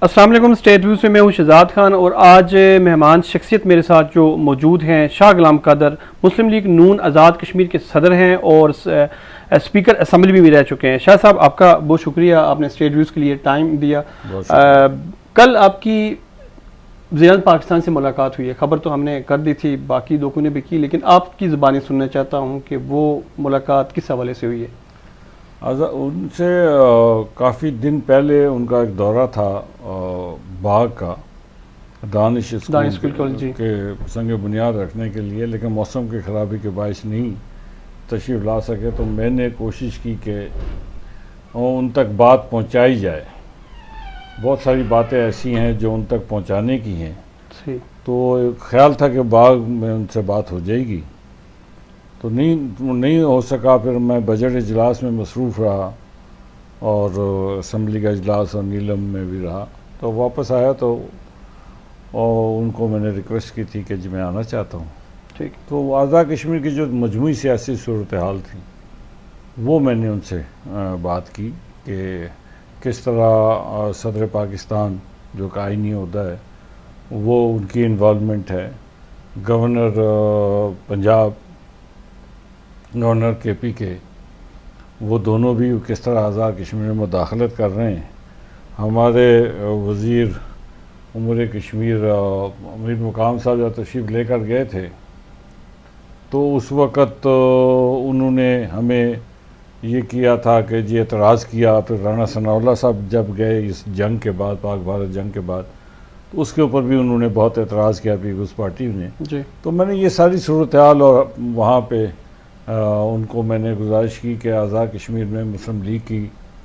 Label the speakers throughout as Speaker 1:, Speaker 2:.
Speaker 1: अस्सलाम वालेकुम। State view से मैं हूं शहजाद खान और आज मेहमान शख्सियत मेरे साथ जो मौजूद हैं शाह गुलाम कादर, मुस्लिम लीग नून आज़ाद कश्मीर के सदर हैं और स्पीकर असम्बली भी रह चुके हैं। शाह साहब, आपका बहुत शुक्रिया, आपने स्टेट व्यूज़ के लिए टाइम दिया। कल आपकी वज़ीर पाकिस्तान से मुलाकात हुई है, खबर तो हमने कर दी थी, बाकी लोगों ने भी की, लेकिन आपकी ज़बानी सुनना चाहता हूँ कि वो मुलाकात किस हवाले से हुई है।
Speaker 2: उनसे काफ़ी दिन पहले उनका एक दौरा था बाग का, दानिश स्कूल के संग बुनियाद रखने के लिए, लेकिन मौसम की ख़राबी के बायस नहीं तशरीफ़ ला सके। तो मैंने कोशिश की कि उन तक बात पहुंचाई जाए। बहुत सारी बातें ऐसी हैं जो उन तक पहुंचाने की हैं, तो ख्याल था कि बाग में उनसे बात हो जाएगी, तो नहीं हो सका। फिर मैं बजट इजलास में मसरूफ़ रहा और असम्बली का इजलास और नीलम में भी रहा। तो वापस आया तो उनको मैंने रिक्वेस्ट की थी कि जी मैं आना चाहता हूँ।
Speaker 1: ठीक।
Speaker 2: तो आज़ाद कश्मीर की जो मजमूई सियासी सूरत हाल थी वो मैंने उनसे बात की कि किस तरह सदर पाकिस्तान जो का आईनी ओहदा है वो उनकी इन्वॉल्वमेंट है, गवर्नर पंजाब, गवर्नर KP के, वो दोनों भी किस तरह आज़ाद कश्मीर में मुदाखलत कर रहे हैं। हमारे वज़ीर उमूर कश्मीर अमीर मुकाम साहब जब तशरीफ़ लेकर गए थे तो उस वक़्त उन्होंने हमें ये किया था कि जी एतराज़ किया। फिर राना सनाउल्लाह साहब जब गए इस जंग के बाद, पाक भारत जंग के बाद, तो उसके ऊपर भी उन्होंने बहुत एतराज़ किया पीपल्स पार्टी ने जी। तो मैंने ये सारी सूरत हाल और वहाँ पे उनको मैंने गुजारिश की कि आज़ाद कश्मीर में मुस्लिम लीग की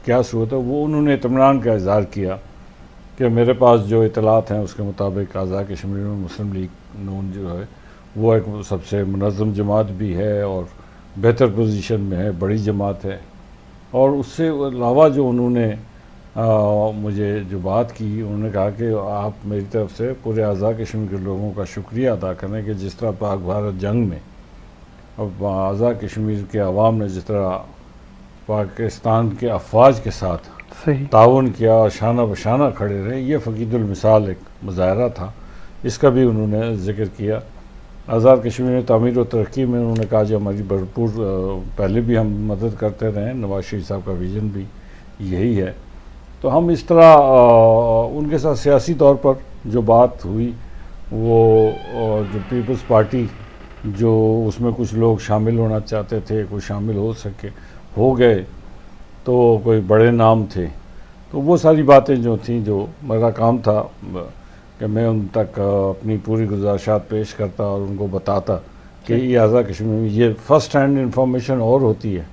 Speaker 2: क्या सूरत है। वो उन्होंने इत्मीनान का इज़हार किया कि मेरे पास जो इतलात हैं उसके मुताबिक आज़ाद कश्मीर में मुस्लिम लीग नून जो है वो एक सबसे मुनज़्ज़म जमात भी है और बेहतर पोजीशन में है, बड़ी जमात है। और उससे अलावा जो उन्होंने मुझे जो बात की, उन्होंने कहा कि आप मेरी तरफ से पूरे आज़ाद कश्मीर के लोगों का शुक्रिया अदा करें कि जिस तरह पाक भारत जंग में अब आज़ाद कश्मीर के अवाम ने जिस तरह पाकिस्तान के अफवाज के साथ ताउन किया और शाना बशाना खड़े रहे, ये फ़कीदुल मिसाल एक मुज़ाहरा था, इसका भी उन्होंने ज़िक्र किया। आज़ाद कश्मीर में तामीर और तरक्की में उन्होंने कहा जो हमारी भरपूर पहले भी हम मदद करते रहे, नवाज शरीफ साहब का विज़न भी यही है। तो हम इस तरह उनके साथ सियासी तौर पर जो बात हुई वो जो पीपल्स पार्टी जो उसमें कुछ लोग शामिल होना चाहते थे, कोई शामिल हो गए, तो कोई बड़े नाम थे, तो वो सारी बातें जो थी, जो मेरा काम था कि मैं उन तक अपनी पूरी गुज़ारिशात पेश करता और उनको बताता कि ये आज़ाद कश्मीर में ये फ़र्स्ट हैंड इंफॉर्मेशन और होती है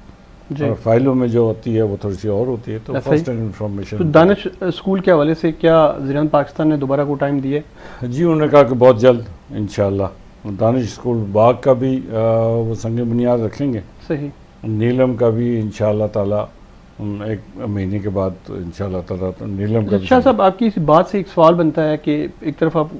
Speaker 2: और फाइलों में जो होती है वो थोड़ी सी और होती है। तो फर्स्ट हैंड इंफॉर्मेशन। तो
Speaker 1: दानिश स्कूल के हवाले से क्या वज़ीर पाकिस्तान ने दोबारा को टाइम दिए?
Speaker 2: जी, उन्होंने कहा कि बहुत जल्द इंशाअल्लाह दानिश स्कूल बाग का भी वो संग बुनियाद रखेंगे।
Speaker 1: सही।
Speaker 2: नीलम का भी इंशाअल्लाह ताला एक महीने के बाद इंशाअल्लाह ताला नीलम का।
Speaker 1: शाह साहब, आपकी इस बात से एक सवाल बनता है कि एक तरफ आप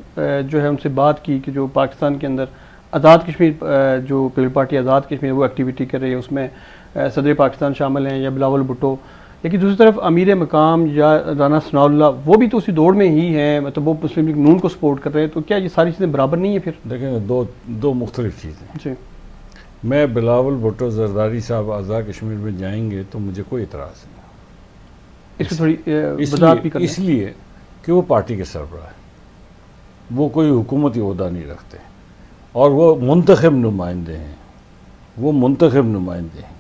Speaker 1: जो है उनसे बात की कि जो पाकिस्तान के अंदर आज़ाद कश्मीर जो पीपल पार्टी आज़ाद कश्मीर वो एक्टिविटी कर रही है, उसमें सदर पाकिस्तान शामिल हैं या बिलावल भुट्टो, लेकिन दूसरी तरफ अमीर मकाम या राना सनाउल्लाह वो भी तो उसी दौड़ में ही हैं, मतलब वो मुस्लिम लीग नून को सपोर्ट कर रहे हैं। तो क्या ये सारी चीज़ें बराबर नहीं है? फिर
Speaker 2: देखें, दो मुख्तलिफ चीज़ें जी। मैं बिलावल भुट्टो जरदारी साहब आज़ाद कश्मीर में जाएंगे तो मुझे कोई इतराज़ नहीं।
Speaker 1: इसको थोड़ी वज़ाहत भी करना।
Speaker 2: इसलिए कि वो पार्टी के सरबराह है, वो कोई हुकूमती ओहदा नहीं रखते और वो मुंतखब नुमाइंदे हैं, वो मुंतखब नुमाइंदे हैं।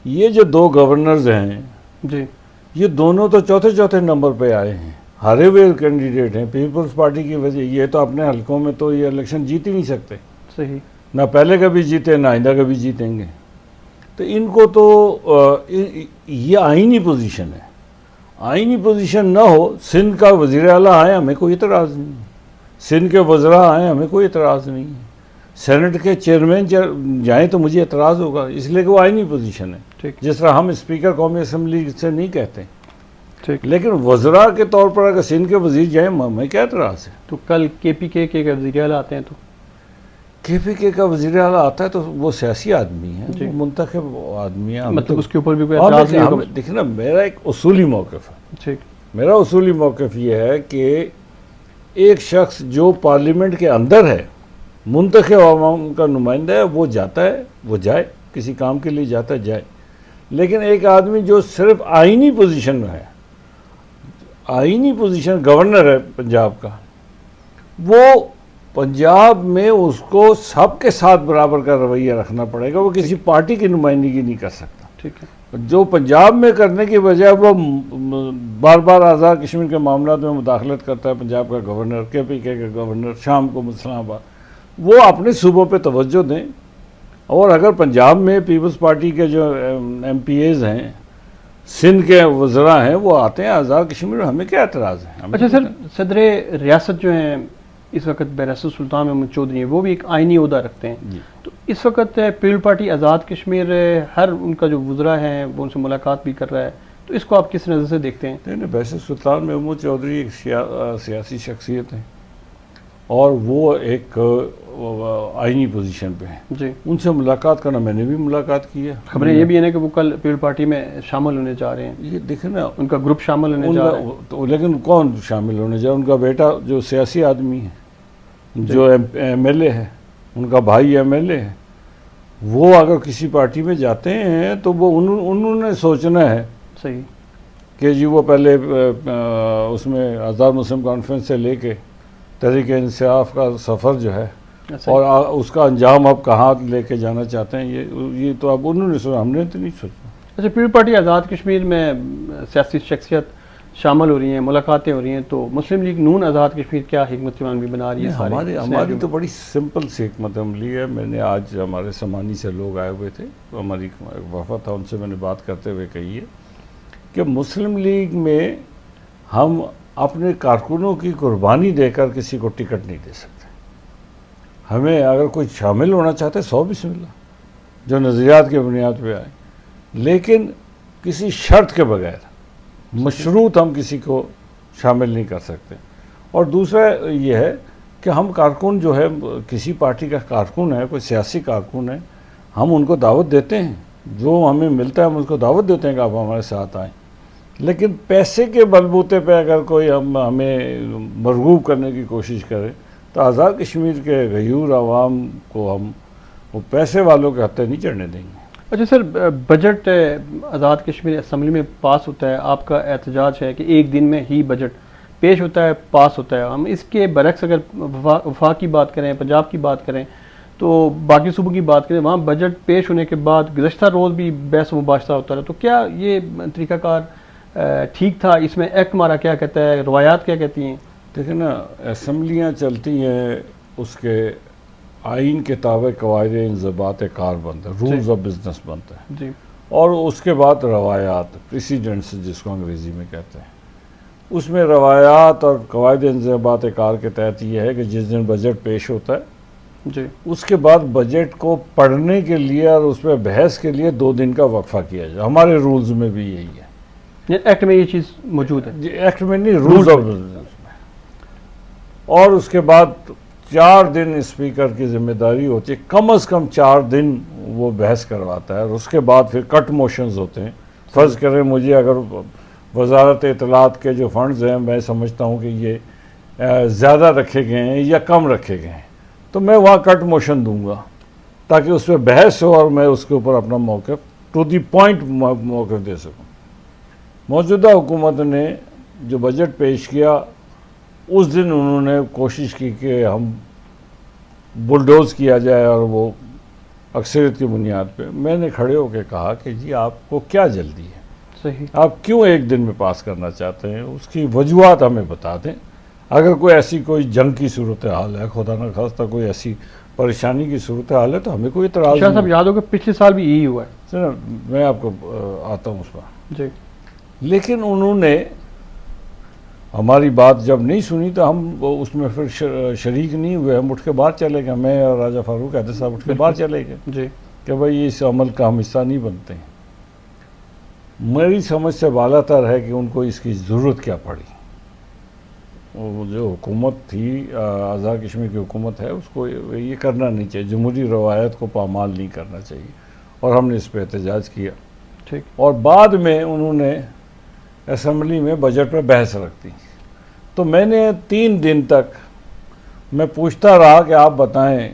Speaker 2: ये जो दो गवर्नर्स हैं
Speaker 1: जी, ये
Speaker 2: दोनों तो चौथे नंबर पे आए हैं, हारे हुए कैंडिडेट हैं पीपल्स पार्टी की वजह। ये तो अपने हलकों में तो ये इलेक्शन जीत ही नहीं सकते।
Speaker 1: सही।
Speaker 2: ना पहले कभी जीते ना आइंदा कभी जीतेंगे। तो इनको तो ये आईनी पोजीशन है। आईनी पोजीशन ना हो, सिंध का वज़ीर आला आए हमें कोई इतराज़ नहीं, सिंध के वज़रा आए हमें कोई इतराज़ नहीं है, सेनेट के चेयरमैन जाएँ तो मुझे एतराज़ होगा, इसलिए कि वो आईनी पोजीशन है।
Speaker 1: ठीक।
Speaker 2: जिस तरह हम स्पीकर कौमी असम्बली से नहीं कहते,
Speaker 1: ठीक,
Speaker 2: लेकिन वज़रा के तौर पर अगर सिंध के वज़ीर जाए हमें क्या एतराज़ है।
Speaker 1: तो कल KPK के वज़ीर आला आते हैं तो
Speaker 2: KPK का वज़ीर आला आता है तो वो सियासी आदमी है, वो मुंतखब आदमी है,
Speaker 1: मतलब उसके ऊपर भी कोई एतराज़ नहीं होगा।
Speaker 2: देखिए ना, मेरा एक उसूली मौक़िफ़ है।
Speaker 1: ठीक।
Speaker 2: मेरा उसूली मौक़िफ़ ये है कि एक शख्स जो पार्लियामेंट के अंदर है, मुंतखब अवाम का नुमाइंदा है, वो जाता है, वो जाए, किसी काम के लिए जाता है, जाए। लेकिन एक आदमी जो सिर्फ आईनी पोजीशन में है, आईनी पोजीशन गवर्नर है पंजाब का, वो पंजाब में उसको सबके साथ बराबर का रवैया रखना पड़ेगा, वो किसी पार्टी की नुमाइंदगी नहीं कर सकता।
Speaker 1: ठीक है।
Speaker 2: जो पंजाब में करने की बजाय वो बार बार आज़ाद कश्मीर के मामला में मुदाखलत करता है, पंजाब का गवर्नर, KPK का गवर्नर, शाम को इस्लामाबाद, वो अपने सूबों पे तवज्जो दें। और अगर पंजाब में पीपल्स पार्टी के जो MPAs हैं, सिंध के वज़रा हैं, वो आते हैं आज़ाद कश्मीर में, हमें क्या एतराज़ है?
Speaker 1: अच्छा सर, सदर रियासत जो हैं इस वक्त बैरिस्टर सुल्तान महमूद चौधरी हैं, वो भी एक आइनी ओहदा रखते हैं। तो इस वक्त पीपल्स पार्टी आज़ाद कश्मीर हर उनका जो वज़रा है वो उनसे मुलाकात भी कर रहा है, तो इसको आप किस नज़र से देखते हैं?
Speaker 2: नहीं, बैरिस्टर सुल्तान महमूद चौधरी एक सियासी शख्सियत है और वो एक आइनी पोजीशन पे है
Speaker 1: जी।
Speaker 2: उनसे मुलाकात करना, मैंने भी मुलाकात की है।
Speaker 1: खबरें ये भी है ना कि वो कल पीपल्स पार्टी में शामिल होने जा रहे हैं।
Speaker 2: ये देखे ना,
Speaker 1: उनका ग्रुप शामिल होने जा रहा है।
Speaker 2: तो लेकिन कौन शामिल होने जा रहा है? उनका बेटा जो सियासी आदमी है, जो MLA है, उनका भाई MLA है, वो अगर किसी पार्टी में जाते हैं तो वो उन्होंने सोचना है
Speaker 1: सही
Speaker 2: कि जी वो पहले उसमें आज़ाद मुस्लिम कॉन्फ्रेंस से लेके तहरीक इंसाफ का सफ़र जो है और उसका अंजाम अब कहाँ लेके जाना चाहते हैं, ये तो अब उन्होंने सोचा, हमने तो नहीं सोचा।
Speaker 1: अच्छा, पीपल्स पार्टी आज़ाद कश्मीर में सियासी शख्सियत शामिल हो रही हैं, मुलाकातें हो रही हैं, तो मुस्लिम लीग नून आज़ाद कश्मीर क्या हिकमत अमली बना रही है?
Speaker 2: हमारी तो बड़ी सिंपल सी हिकमत अमली है। मैंने आज हमारे समानी से लोग आए हुए थे, तो हमारी वफद था, उनसे मैंने बात करते हुए कही है कि मुस्लिम लीग में हम अपने कारकुनों की कुर्बानी देकर किसी को टिकट नहीं दे सकते। हमें अगर कोई शामिल होना चाहते 100 बिस्मिल्लाह, जो नज़रियात की बुनियाद पे आए, लेकिन किसी शर्त के बगैर मशरूत हम किसी को शामिल नहीं कर सकते। और दूसरा ये है कि हम कारकुन जो है, किसी पार्टी का कारकुन है, कोई सियासी कारकुन है, हम उनको दावत देते हैं, जो हमें मिलता है हम उसको दावत देते हैं कि आप हमारे साथ आएँ। लेकिन पैसे के बलबूते पे अगर कोई हमें मरगूब करने की कोशिश करे तो आज़ाद कश्मीर के गयूर आवाम को हम वो पैसे वालों के हत्थे नहीं चढ़ने देंगे।
Speaker 1: अच्छा sir, budget Azad Kashmir assembly में पास होता है, आपका एहतजाज है कि एक दिन में ही बजट पेश होता है, पास होता है। हम इसके बरक्स अगर वफाक की बात करें, पंजाब की बात करें, तो बाकी सूबों की बात करें, वहाँ बजट पेश होने के बाद गुज़श्ता रोज़ भी बहस मुबाशरा होता रहा। तो क्या ये तरीक़ाकार ठीक था? इसमें एक्ट हमारा क्या कहता है, रवायात क्या कहती हैं?
Speaker 2: देखिए ना, असम्बलियाँ चलती हैं, उसके आइन के ताबे कवायद इंज़बात कार बनता है, रूल्स ऑफ बिजनेस बनता है
Speaker 1: जी।
Speaker 2: और उसके बाद रवायात, प्रेसिडेंट्स जिसको अंग्रेज़ी में कहते हैं, उसमें रवायात और कवायद इंज़बात कार के तहत ये है कि जिस दिन बजट पेश होता है
Speaker 1: जी,
Speaker 2: उसके बाद बजट को पढ़ने के लिए और उस पर बहस के लिए 2 दिन का वक्फा किया जाए। हमारे रूल्स में भी यही है,
Speaker 1: एक्ट में ये चीज़ मौजूद है।
Speaker 2: एक्ट में नहीं, रूल्स ऑफ बिजनेस में। और उसके बाद 4 दिन स्पीकर की जिम्मेदारी होती है, कम से कम 4 दिन वो बहस करवाता है और उसके बाद फिर कट मोशंस होते हैं। फ़र्ज़ करें मुझे अगर वजारत इत्तलात के जो फंड्स हैं, मैं समझता हूँ कि ये ज़्यादा रखे गए हैं या कम रखे गए हैं, तो मैं वहाँ कट मोशन दूंगा ताकि उस पर बहस हो और मैं उसके ऊपर अपना मौक़िफ़ टू दी पॉइंट मौक़िफ़ दे सकूँ। मौजूदा हुकूमत ने जो बजट पेश किया, उस दिन उन्होंने कोशिश की कि हम बुलडोज़ किया जाए और वो अक्सरियत की बुनियाद पे। मैंने खड़े होकर कहा कि जी आपको क्या जल्दी है,
Speaker 1: सही,
Speaker 2: आप क्यों एक दिन में पास करना चाहते हैं, उसकी वजूहात हमें बता दें। अगर कोई ऐसी कोई जंग की सूरत हाल है, खुदा न खास्ता कोई ऐसी परेशानी की सूरत हाल है, तो हमें कोई इतराज़ नहीं।
Speaker 1: साहब याद होगा पिछले साल भी यही हुआ है।
Speaker 2: सर मैं आपको आता हूँ उस पर
Speaker 1: जी।
Speaker 2: लेकिन उन्होंने हमारी बात जब नहीं सुनी तो हम उसमें फिर शरीक नहीं हुए, हम उठ के बाहर चले गए। मैं और राजा फारूक हैदर साहब उठ के बाहर चले गए
Speaker 1: जी
Speaker 2: कि भाई इस अमल का हम हिस्सा नहीं बनते हैं। मेरी समझ से बालातर है कि उनको इसकी ज़रूरत क्या पड़ी। वो जो हुकूमत थी, आज़ाद कश्मीर की हुकूमत है, उसको ये करना नहीं चाहिए, जमहूरी रवायत को पामाल नहीं करना चाहिए, और हमने इस पर एहतजाज किया।
Speaker 1: ठीक।
Speaker 2: और बाद में उन्होंने असम्बली में बजट पर बहस रखती। तो मैंने 3 दिन तक मैं पूछता रहा कि आप बताएं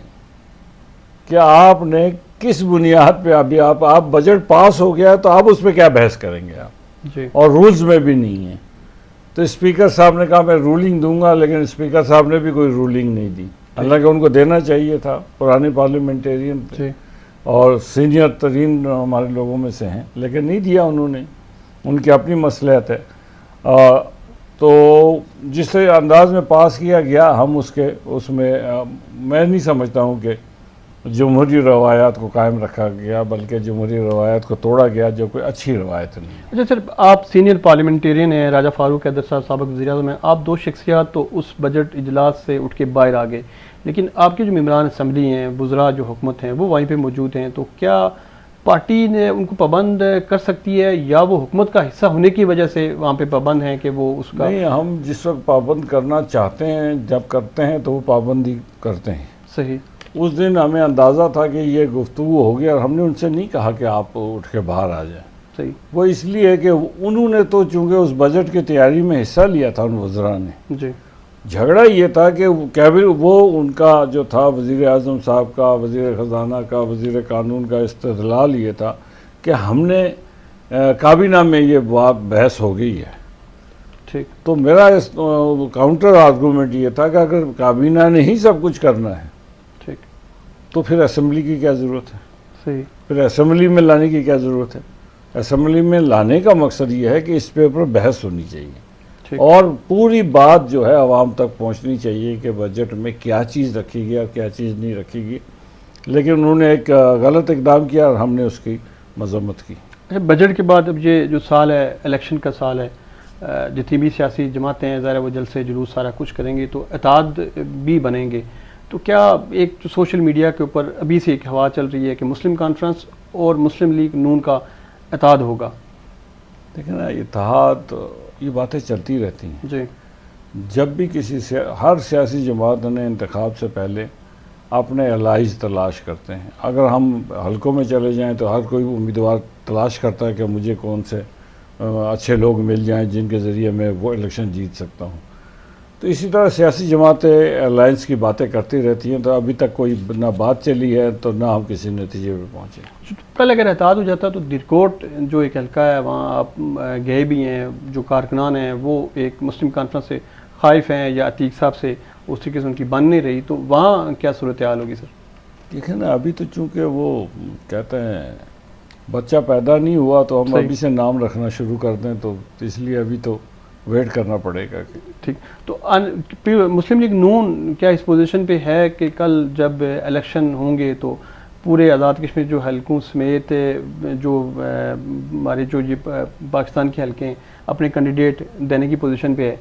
Speaker 2: कि आपने किस बुनियाद पे अभी आप बजट पास हो गया तो आप उस पर क्या बहस करेंगे आप,
Speaker 1: जी
Speaker 2: और रूल्स में भी नहीं है। तो स्पीकर साहब ने कहा मैं रूलिंग दूंगा, लेकिन स्पीकर साहब ने भी कोई रूलिंग नहीं दी, हालांकि उनको देना चाहिए था, पुराने पार्लियामेंटेरियन थे
Speaker 1: जी
Speaker 2: और सीनियर तरीन हमारे लोगों में से हैं, लेकिन नहीं दिया उन्होंने, उनकी अपनी मसलहत है। तो जिस अंदाज में पास किया गया हम उसमें मैं नहीं समझता हूँ कि जमहूरी रवायात को कायम रखा गया, बल्कि जमहूरी रवायात को तोड़ा गया, जो कोई अच्छी रवायत नहीं है।
Speaker 1: अच्छा सर, आप सीनियर पार्लियामेंटेरियन हैं, राजा फारूक हैदर साहब साबिक वज़ीर-ए-आज़म हैं, आप 2 शख्सियात तो उस बजट इजलास से उठ के बाहर आ गए, लेकिन आपके जो मेंबरान असम्बली हैं, वज़रा जो हुकूमत हैं, वो वहीं पे मौजूद हैं, तो क्या पार्टी ने उनको पाबंद कर सकती है या वो हुकूमत का हिस्सा होने की वजह से वहाँ पे पाबंद हैं कि वो उसका?
Speaker 2: नहीं, हम जिस वक्त पाबंद करना चाहते हैं, जब करते हैं तो वो पाबंदी करते हैं।
Speaker 1: सही।
Speaker 2: उस दिन हमें अंदाज़ा था कि ये गुफ्तगू होगी और हमने उनसे नहीं कहा कि आप उठ के बाहर आ जाएं।
Speaker 1: सही।
Speaker 2: वो इसलिए कि उन्होंने तो चूँकि उस बजट की तैयारी में हिस्सा लिया था उन वज़रा ने।
Speaker 1: जी।
Speaker 2: झगड़ा ये था कि कैबिनेट वो उनका जो था वज़ीर आज़म साहब का, वज़ीर ख़जाना का, वज़ीर कानून का इस्तदलाल ये था कि हमने काबीना में ये बहस हो गई है।
Speaker 1: ठीक।
Speaker 2: तो मेरा काउंटर आर्गूमेंट ये था कि अगर काबीना ने ही सब कुछ करना है,
Speaker 1: ठीक,
Speaker 2: तो फिर असेंबली की क्या ज़रूरत है?
Speaker 1: सही।
Speaker 2: फिर असेंबली में लाने की क्या ज़रूरत है? असेंबली में लाने का मकसद ये है कि इस पे ऊपर बहस होनी चाहिए और पूरी बात जो है आवाम तक पहुंचनी चाहिए कि बजट में क्या चीज़ रखी गई और क्या चीज़ नहीं रखी गई। लेकिन उन्होंने एक गलत इकदाम किया और हमने उसकी मजम्मत की।
Speaker 1: बजट के बाद अब ये जो साल है, इलेक्शन का साल है, जितनी भी सियासी जमातें हैं ज़ाहिर है वो जलसे जुलूस सारा कुछ करेंगे, तो एताद भी बनेंगे। तो क्या एक जो सोशल मीडिया के ऊपर अभी से एक हवा चल रही है कि मुस्लिम कॉन्फ्रेंस और मुस्लिम लीग नून का एताद होगा?
Speaker 2: देखिए ना, इत्तेहाद ये बातें चलती रहती हैं
Speaker 1: जी।
Speaker 2: जब भी हर सियासी जमात ने इंतखाब से पहले अपने अलाइज तलाश करते हैं। अगर हम हलकों में चले जाएं तो हर कोई उम्मीदवार तलाश करता है कि मुझे कौन से अच्छे लोग मिल जाएं जिनके ज़रिए मैं वो इलेक्शन जीत सकता हूं। तो इसी तरह सियासी जमातें अलायंस की बातें करती रहती हैं। तो अभी तक कोई ना बात चली है तो ना हम किसी नतीजे पर पहुँचे।
Speaker 1: पहले अगर एहताद हो जाता तो दिरकोट जो एक हल्का है वहाँ आप गए भी हैं, जो कारकुनान हैं वो एक मुस्लिम कॉन्फ्रेंस से खाइफ हैं या अतीक साहब से उस तरीके से उनकी बन नहीं रही, तो वहाँ क्या सूरत हाल होगी सर?
Speaker 2: देखिए ना, अभी तो चूँकि वो कहते हैं बच्चा पैदा नहीं हुआ तो हम अभी से नाम रखना शुरू कर दें, तो इसलिए अभी तो वेट करना पड़ेगा।
Speaker 1: ठीक। तो मुस्लिम लीग नून क्या इस पोजीशन पे है कि कल जब इलेक्शन होंगे तो पूरे आज़ाद कश्मीर जो हलकों समेत जो हमारे जो ये पाकिस्तान के हलके हैं अपने कैंडिडेट देने की पोजीशन पे है?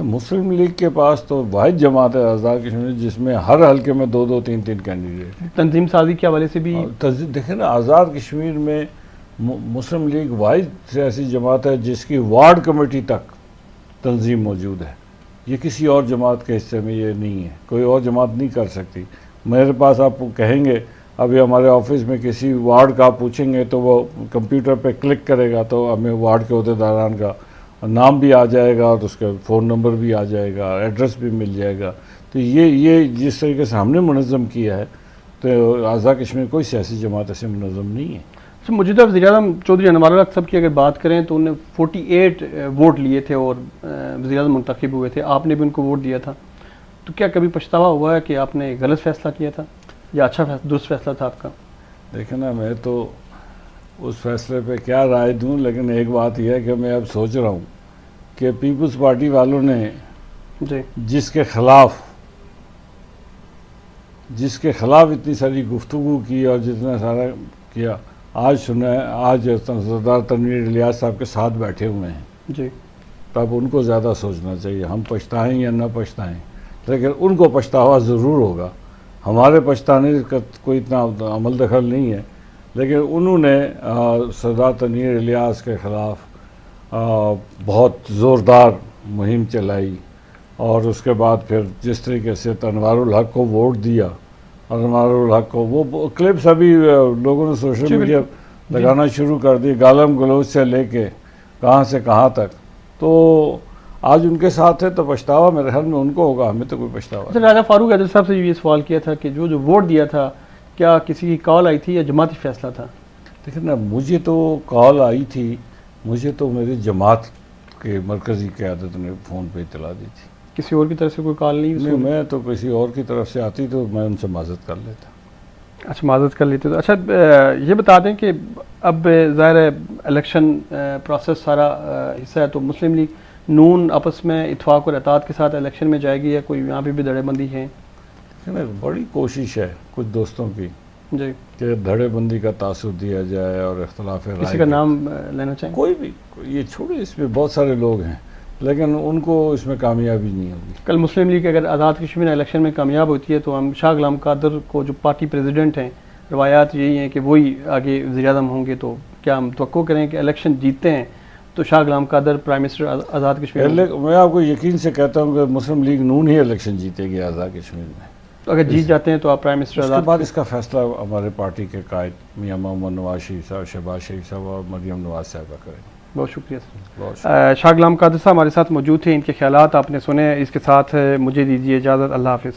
Speaker 2: मुस्लिम लीग के पास तो वाहिद जमात है आज़ाद कश्मीर जिसमें हर हलके में 2-2, 3-3 कैंडिडेट हैं।
Speaker 1: तंजीम साजी के हवाले से भी
Speaker 2: देखें ना, आज़ाद कश्मीर में मुस्लिम लीग वाहिद सियासी जमात है जिसकी वार्ड कमेटी तक तंजीम मौजूद है। ये किसी और जमात के हिस्से में ये नहीं है, कोई और जमात नहीं कर सकती। मेरे पास आप कहेंगे, अभी हमारे ऑफिस में किसी वार्ड का आप पूछेंगे तो वो कंप्यूटर पे क्लिक करेगा तो हमें वार्ड के अहदेदारान का नाम भी आ जाएगा और उसका फ़ोन नंबर भी आ जाएगा, एड्रेस भी मिल जाएगा। तो ये जिस तरीके से हमने मुनज़्ज़म किया है, तो आज़ाद कश्मीर कोई सियासी जमात ऐसे मुनज़्ज़म नहीं है।
Speaker 1: तो मौजूदा वज़ीर-ए-आज़म चौधरी अनवर हक साहब की अगर बात करें तो उन्होंने 48 वोट लिए थे और वज़ीर-ए-आज़म मुंतखब हुए थे, आपने भी उनको वोट दिया था। तो क्या कभी पछतावा हुआ है कि आपने गलत फैसला किया था या अच्छा दुरुस्त फैसला था आपका?
Speaker 2: देखें ना, मैं तो उस फैसले पे क्या राय दूं, लेकिन एक बात यह है कि मैं अब सोच रहा हूं कि पीपल्स पार्टी वालों ने
Speaker 1: जी
Speaker 2: जिसके ख़िलाफ़ इतनी सारी गुफ्तगू की और जितना सारा किया, आज सुना है आज सरदार तनवीर इलियास साहब के साथ बैठे हुए हैं
Speaker 1: जी,
Speaker 2: तब उनको ज़्यादा सोचना चाहिए। हम पछताएं या न पछताएं, लेकिन उनको पछतावा ज़रूर होगा। हमारे पछताने का कोई इतना अमल दखल नहीं है, लेकिन उन्होंने सरदार तनवीर इलियास के ख़िलाफ़ बहुत ज़ोरदार मुहिम चलाई और उसके बाद फिर जिस तरीके से अनवारुल हक को वोट दिया और अनवारुल हक को वो क्लिप्स अभी लोगों ने सोशल मीडिया लगाना शुरू कर दी, गालम गलौज से लेके कहाँ से कहाँ तक। तो आज उनके साथ है तो पछतावा मेरे ख्याल में उनको होगा, हमें तो कोई पछतावा
Speaker 1: अच्छा, राजा फारूक हैदर साहब से ये सवाल किया था कि जो जो वोट दिया था क्या किसी की कॉल आई थी या जमाती फैसला था?
Speaker 2: देखिए ना, मुझे तो कॉल आई थी, मुझे तो मेरी जमात के मरकज़ी क़यादत ने फ़ोन पे इतला दी थी।
Speaker 1: किसी और की तरफ से कोई कॉल नहीं?
Speaker 2: नहीं, मैं तो किसी और की तरफ से आती तो मैं उनसे माजत कर लेता।
Speaker 1: अच्छा, माजत कर लेते तो अच्छा। ये बता दें कि अब ज़ाहिर है इलेक्शन प्रोसेस सारा हिस्सा है, तो मुस्लिम लीग नून आपस में इत्फाक और अतात के साथ इलेक्शन में जाएगी या कोई यहाँ पे भी धड़ेबंदी है?
Speaker 2: बड़ी कोशिश है कुछ दोस्तों की
Speaker 1: जी,
Speaker 2: कि धड़ेबंदी का तासुर दिया जाए और इख्तलाफ राय
Speaker 1: किसी का नाम लेना चाहेंगे?
Speaker 2: कोई भी, ये छोड़े, इसमें बहुत सारे लोग हैं लेकिन उनको इसमें कामयाबी नहीं होगी।
Speaker 1: कल मुस्लिम लीग अगर आज़ाद कश्मीर इलेक्शन में कामयाब होती है तो हम शाह गुलाम कादर को जो पार्टी प्रेसिडेंट हैं, रवायात यही हैं कि वही आगे वज़ीर-ए-आज़म होंगे, तो क्या हम तवक्को करें कि इलेक्शन जीतते हैं तो शाह गुलाम कादर प्राइम मिनिस्टर आज़ाद कश्मीर?
Speaker 2: मैं आपको यकीन से कहता हूँ कि मुस्लिम लीग नून ही इलेक्शन जीतेगी आज़ाद कश्मीर में।
Speaker 1: तो अगर जीत जाते हैं तो आप प्राइम मिनिस्टर
Speaker 2: उसके
Speaker 1: आज़ाद?
Speaker 2: बाद इसका फैसला हमारे पार्टी के कायद मियां मोहम्मद नवाज शरीफ साहब, शहबाज शरीफ साहब और मरियम नवाज साहबा करेंगे।
Speaker 1: बहुत शुक्रिया सर।
Speaker 2: बहुत
Speaker 1: शाह गुलाम कादर साहब हमारे साथ मौजूद थे, इनके ख्यालात आपने सुने। इसके साथ मुझे दीजिए इजाज़त। अल्लाह हाफिज़।